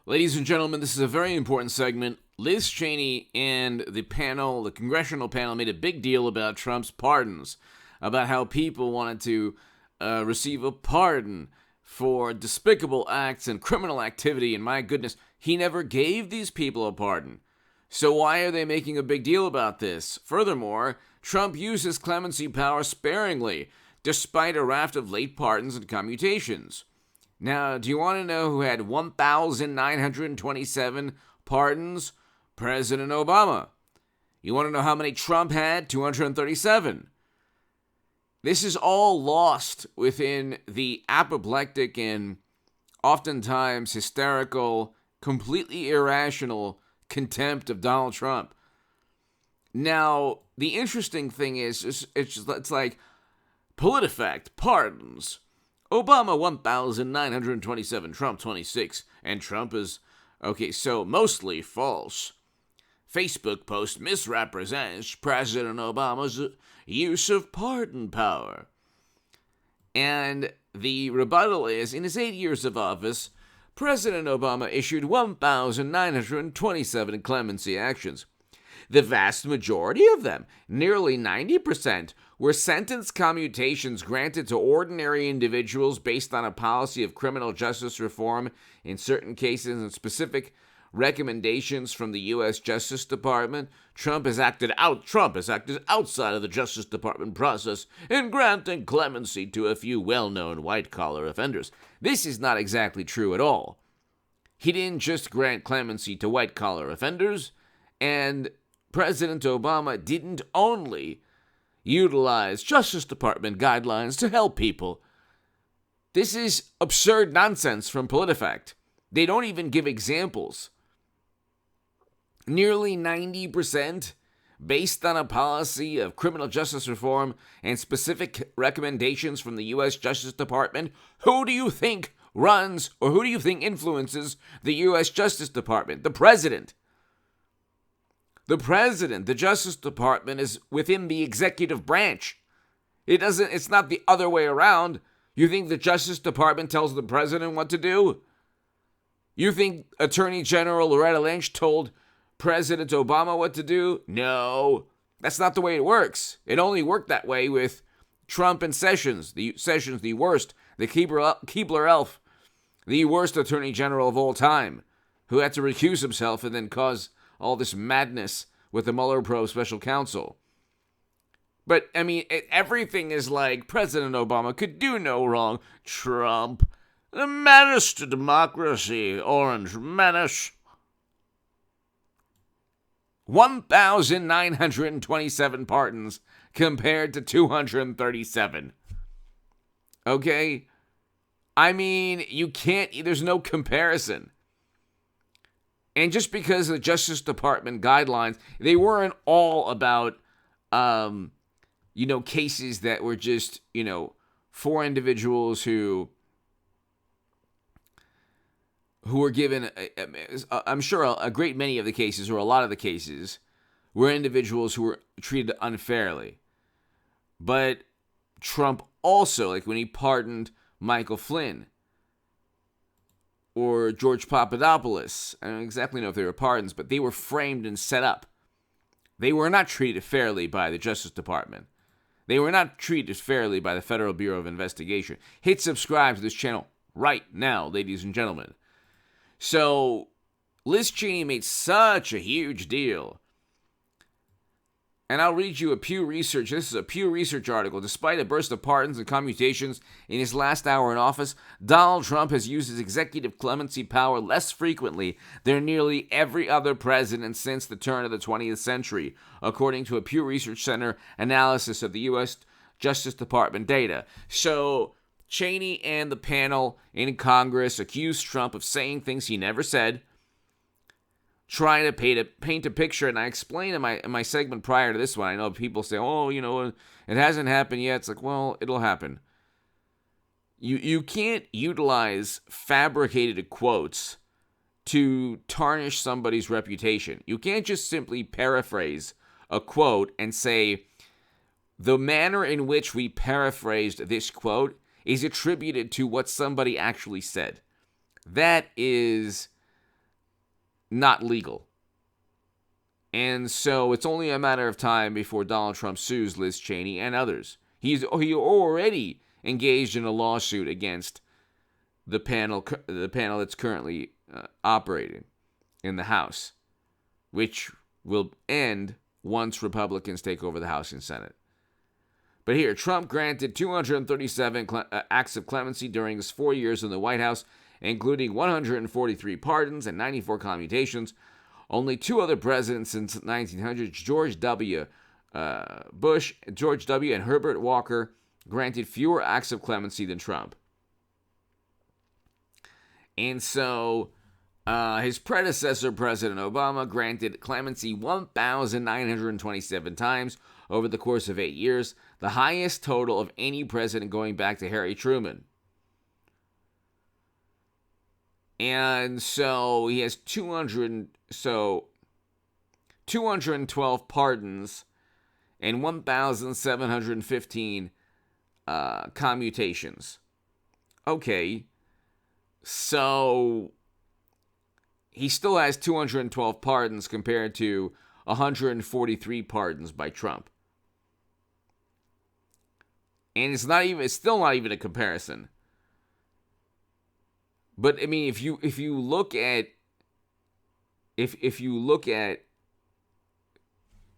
Ladies and gentlemen, this is a very important segment. Liz Cheney and the congressional panel, made a big deal about Trump's pardons, about how people wanted to receive a pardon for despicable acts and criminal activity, and my goodness, he never gave these people a pardon. So why are they making a big deal about this? Furthermore, Trump used his clemency power sparingly, despite a raft of late pardons and commutations. Now, do you want to know who had 1,927 pardons? President Obama. You want to know how many Trump had? 237. This is all lost within the apoplectic and oftentimes hysterical, completely irrational contempt of Donald Trump. Now, the interesting thing is, it's like PolitiFact, pardons. Obama 1,927, Trump 26, and Trump is, so mostly false. Facebook post misrepresents President Obama's use of pardon power. And the rebuttal is, in his 8 years of office, President Obama issued 1,927 clemency actions. The vast majority of them, nearly 90%, were sentence commutations granted to ordinary individuals based on a policy of criminal justice reform in certain cases and specific recommendations from the U.S. Justice Department. Trump has acted outside of the Justice Department process in granting clemency to a few well-known white-collar offenders. This is not exactly true at all. He didn't just grant clemency to white-collar offenders, and President Obama didn't only utilize Justice Department guidelines to help people. This is absurd nonsense from PolitiFact. They don't even give examples. Nearly 90% based on a policy of criminal justice reform and specific recommendations from the U.S. Justice Department. Who do you think runs, or who do you think influences the U.S. Justice Department? The president. The president, the Justice Department, is within the executive branch. It's not the other way around. You think the Justice Department tells the president what to do? You think Attorney General Loretta Lynch told President Obama what to do? No, that's not the way it works. It only worked that way with Trump and Sessions. Sessions, the worst, the Keebler elf, the worst Attorney General of all time, who had to recuse himself and then cause all this madness with the Mueller probe special counsel. But, everything is like President Obama could do no wrong. Trump, the menace to democracy, orange menace. 1,927 pardons compared to 237. Okay? You can't, there's no comparison. And just because of the Justice Department guidelines, they weren't all about, cases that were just, for individuals who were given, I'm sure a great many of the cases, or a lot of the cases, were individuals who were treated unfairly. But Trump also, like when he pardoned Michael Flynn, or George Papadopoulos. I don't exactly know if they were pardons, but they were framed and set up. They were not treated fairly by the Justice Department. They were not treated fairly by the Federal Bureau of Investigation. Hit subscribe to this channel right now, ladies and gentlemen. So, Liz Cheney made such a huge deal. And I'll read you a Pew Research. This is a Pew Research article. Despite a burst of pardons and commutations in his last hour in office, Donald Trump has used his executive clemency power less frequently than nearly every other president since the turn of the 20th century, according to a Pew Research Center analysis of the U.S. Justice Department data. So, Cheney and the panel in Congress accused Trump of saying things he never said, trying to paint a picture, and I explained in my segment prior to this one. I know people say, it hasn't happened yet. It's like, well, it'll happen. You can't utilize fabricated quotes to tarnish somebody's reputation. You can't just simply paraphrase a quote and say, the manner in which we paraphrased this quote is attributed to what somebody actually said. That is not legal. And so it's only a matter of time before Donald Trump sues Liz Cheney and others. He already engaged in a lawsuit against the panel that's currently operating in the House, which will end once Republicans take over the House and Senate. But here, Trump granted 237 acts of clemency during his 4 years in the White House, including 143 pardons and 94 commutations. Only two other presidents since 1900, George W. Bush, George W. and Herbert Walker, granted fewer acts of clemency than Trump. And so his predecessor, President Obama, granted clemency 1,927 times over the course of 8 years, the highest total of any president going back to Harry Truman. And so he has 212 pardons and 1,715 commutations. Okay, so he still has 212 pardons compared to 143 pardons by Trump. And it's still not even a comparison. But I mean, if you look at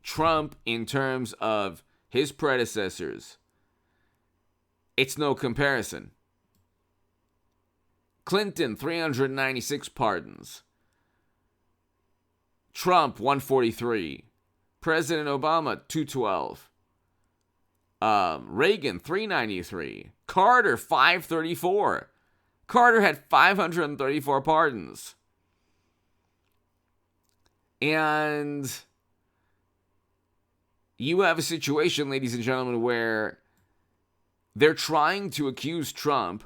Trump in terms of his predecessors, it's no comparison. Clinton, 396 pardons. Trump, 143. President Obama, 212. Reagan, 393. Carter, 534. Carter had 534 pardons. And you have a situation, ladies and gentlemen, where they're trying to accuse Trump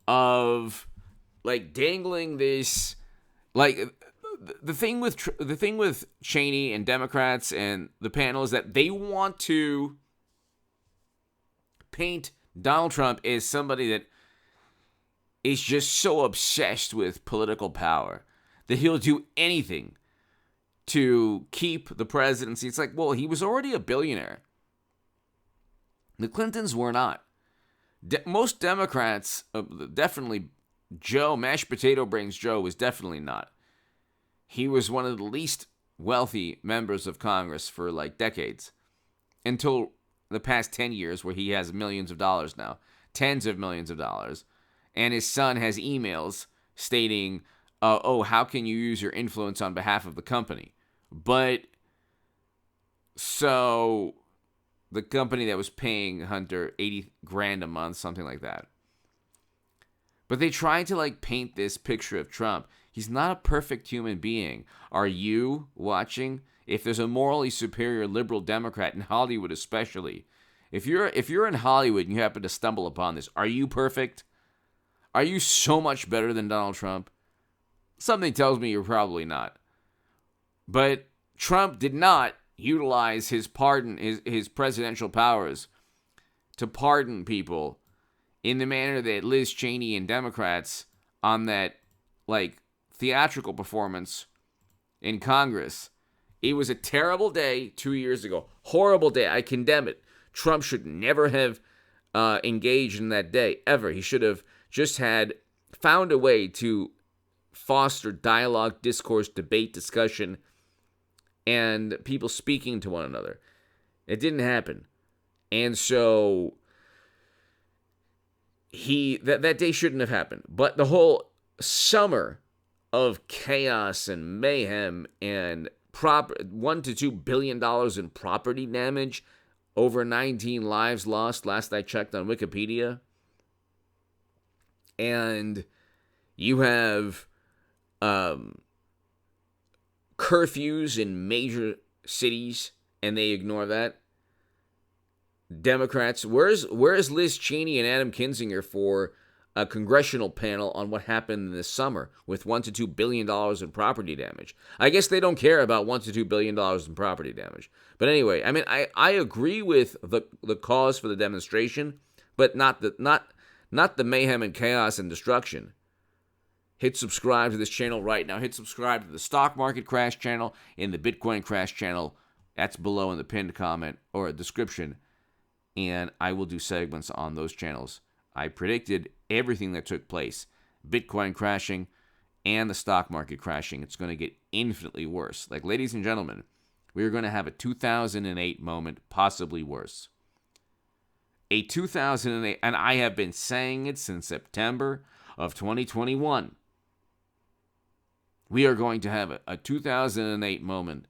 of dangling this, the thing with Cheney and Democrats and the panel is that they want to paint Donald Trump as somebody that is just so obsessed with political power that he'll do anything to keep the presidency. It's like, well, he was already a billionaire. The Clintons were not. Most Democrats, definitely Joe, mashed potato brains Joe, was definitely not. He was one of the least wealthy members of Congress for decades, until the past 10 years where he has millions of dollars now, tens of millions of dollars. And his son has emails stating, how can you use your influence on behalf of the company? But so the company that was paying Hunter $80,000 a month, something like that. But they tried to paint this picture of Trump. He's not a perfect human being. Are you watching? If there's a morally superior liberal Democrat in Hollywood, especially, if you're in Hollywood and you happen to stumble upon this, are you perfect? Are you so much better than Donald Trump? Something tells me you're probably not. But Trump did not utilize his presidential powers to pardon people in the manner that Liz Cheney and Democrats on that theatrical performance in Congress. It was a terrible day 2 years ago. Horrible day. I condemn it. Trump should never have engaged in that day, ever. He should have just found a way to foster dialogue, discourse, debate, discussion, and people speaking to one another. It didn't happen. And so that day shouldn't have happened. But the whole summer of chaos and mayhem and $1 to $2 billion in property damage, over 19 lives lost, last I checked on Wikipedia. And you have curfews in major cities, and they ignore that. Democrats, where's Liz Cheney and Adam Kinzinger for a congressional panel on what happened this summer with $1 to $2 billion in property damage? I guess they don't care about $1 to $2 billion in property damage. But anyway, I mean, I agree with the cause for the demonstration, but not the mayhem and chaos and destruction. hit subscribe to this channel right now. Hit subscribe to the stock market crash channel and the Bitcoin crash channel. That's below in the pinned comment or description. And I will do segments on those channels. I predicted everything that took place. Bitcoin crashing and the stock market crashing. It's going to get infinitely worse. Like, ladies and gentlemen, we are going to have a 2008 moment, possibly worse. A 2008, and I have been saying it since September of 2021. We are going to have a 2008 moment,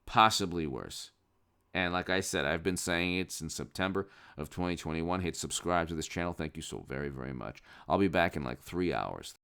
possibly worse. And like I said, I've been saying it since September of 2021. Hit subscribe to this channel. Thank you so very, very much. I'll be back in like 3 hours.